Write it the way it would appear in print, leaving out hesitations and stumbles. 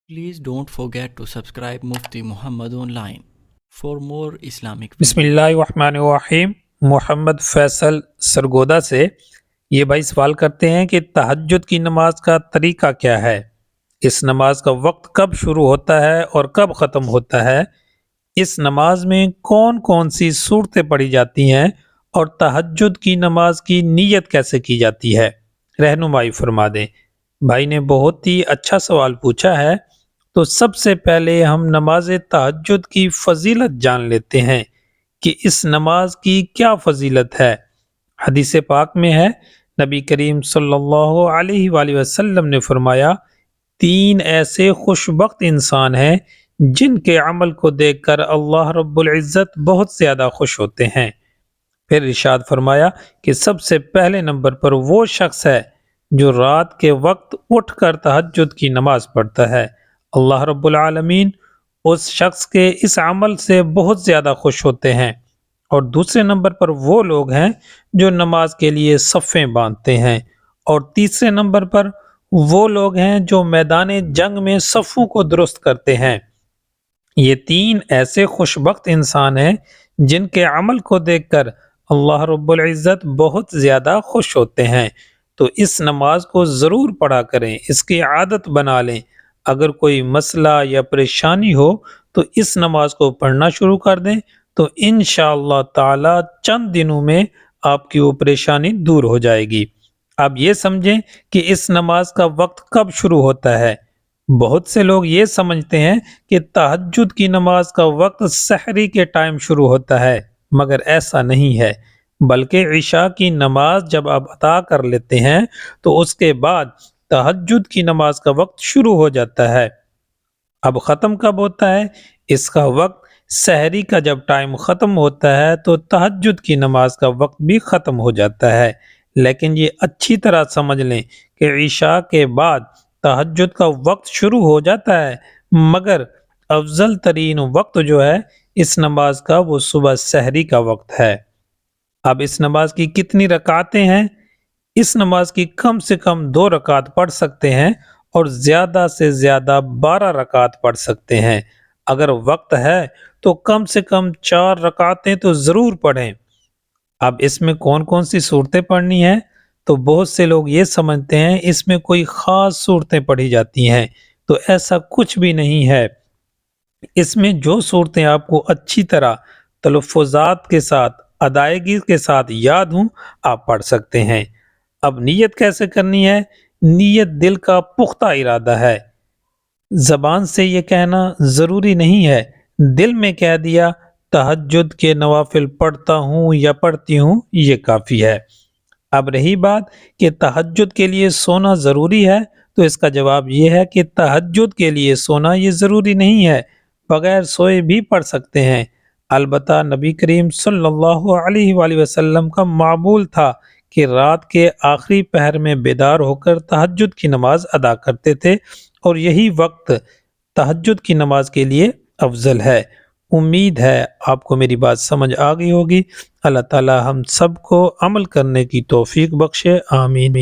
Please don't forget to subscribe Mufti Muhammad Online for more Islamic بسم videos. اللہ الرحمن الرحیم۔ محمد فیصل سرگودا سے یہ بھائی سوال کرتے ہیں کہ تہجد کی نماز کا طریقہ کیا ہے؟ اس نماز کا وقت کب شروع ہوتا ہے اور کب ختم ہوتا ہے؟ اس نماز میں کون کون سی صورتیں پڑھی جاتی ہیں اور تہجد کی نماز کی نیت کیسے کی جاتی ہے؟ رہنمائی فرما دیں۔ بھائی نے بہت ہی اچھا سوال پوچھا ہے۔ تو سب سے پہلے ہم نماز تہجد کی فضیلت جان لیتے ہیں کہ اس نماز کی کیا فضیلت ہے۔ حدیث پاک میں ہے، نبی کریم صلی اللہ علیہ وآلہ وسلم نے فرمایا، 3 ایسے خوشبخت انسان ہیں جن کے عمل کو دیکھ کر اللہ رب العزت بہت زیادہ خوش ہوتے ہیں۔ پھر ارشاد فرمایا کہ سب سے پہلے نمبر پر وہ شخص ہے جو رات کے وقت اٹھ کر تہجد کی نماز پڑھتا ہے۔ اللہ رب العالمین اس شخص کے اس عمل سے بہت زیادہ خوش ہوتے ہیں۔ اور دوسرے نمبر پر وہ لوگ ہیں جو نماز کے لیے صفیں باندھتے ہیں، اور تیسرے نمبر پر وہ لوگ ہیں جو میدان جنگ میں صفوں کو درست کرتے ہیں۔ یہ 3 ایسے خوشبخت انسان ہیں جن کے عمل کو دیکھ کر اللہ رب العزت بہت زیادہ خوش ہوتے ہیں۔ تو اس نماز کو ضرور پڑھا کریں، اس کی عادت بنا لیں۔ اگر کوئی مسئلہ یا پریشانی ہو تو اس نماز کو پڑھنا شروع کر دیں، تو انشاءاللہ تعالی چند دنوں میں آپ کی وہ پریشانی دور ہو جائے گی۔ اب یہ سمجھیں کہ اس نماز کا وقت کب شروع ہوتا ہے۔ بہت سے لوگ یہ سمجھتے ہیں کہ تہجد کی نماز کا وقت سحری کے ٹائم شروع ہوتا ہے، مگر ایسا نہیں ہے، بلکہ عشاء کی نماز جب آپ ادا کر لیتے ہیں تو اس کے بعد تہجد کی نماز کا وقت شروع ہو جاتا ہے۔ اب ختم کب ہوتا ہے؟ اس کا وقت سحری کا جب ٹائم ختم ہوتا ہے تو تہجد کی نماز کا وقت بھی ختم ہو جاتا ہے۔ لیکن یہ اچھی طرح سمجھ لیں کہ عشاء کے بعد تہجد کا وقت شروع ہو جاتا ہے، مگر افضل ترین وقت جو ہے اس نماز کا وہ صبح سحری کا وقت ہے۔ اب اس نماز کی کتنی رکعتیں ہیں؟ اس نماز کی کم سے کم 2 رکعت پڑھ سکتے ہیں اور زیادہ سے زیادہ 12 رکعت پڑھ سکتے ہیں۔ اگر وقت ہے تو کم سے کم 4 رکعتیں تو ضرور پڑھیں۔ اب اس میں کون کون سی صورتیں پڑھنی ہیں؟ تو بہت سے لوگ یہ سمجھتے ہیں اس میں کوئی خاص صورتیں پڑھی جاتی ہیں، تو ایسا کچھ بھی نہیں ہے۔ اس میں جو صورتیں آپ کو اچھی طرح تلفظات کے ساتھ، ادائیگی کے ساتھ یاد ہوں، آپ پڑھ سکتے ہیں۔ اب نیت کیسے کرنی ہے؟ نیت دل کا پختہ ارادہ ہے، زبان سے یہ کہنا ضروری نہیں ہے، دل میں کہہ دیا تہجد کے نوافل پڑھتا ہوں یا پڑھتی ہوں، یہ کافی ہے۔ اب رہی بات کہ تہجد کے لیے سونا ضروری ہے، تو اس کا جواب یہ ہے کہ تہجد کے لیے سونا یہ ضروری نہیں ہے، بغیر سوئے بھی پڑھ سکتے ہیں۔ البتہ نبی کریم صلی اللہ علیہ وآلہ وسلم کا معمول تھا کہ رات کے آخری پہر میں بیدار ہو کر تہجد کی نماز ادا کرتے تھے، اور یہی وقت تہجد کی نماز کے لیے افضل ہے۔ امید ہے آپ کو میری بات سمجھ آ گئی ہوگی۔ اللہ تعالی ہم سب کو عمل کرنے کی توفیق بخشے، آمین۔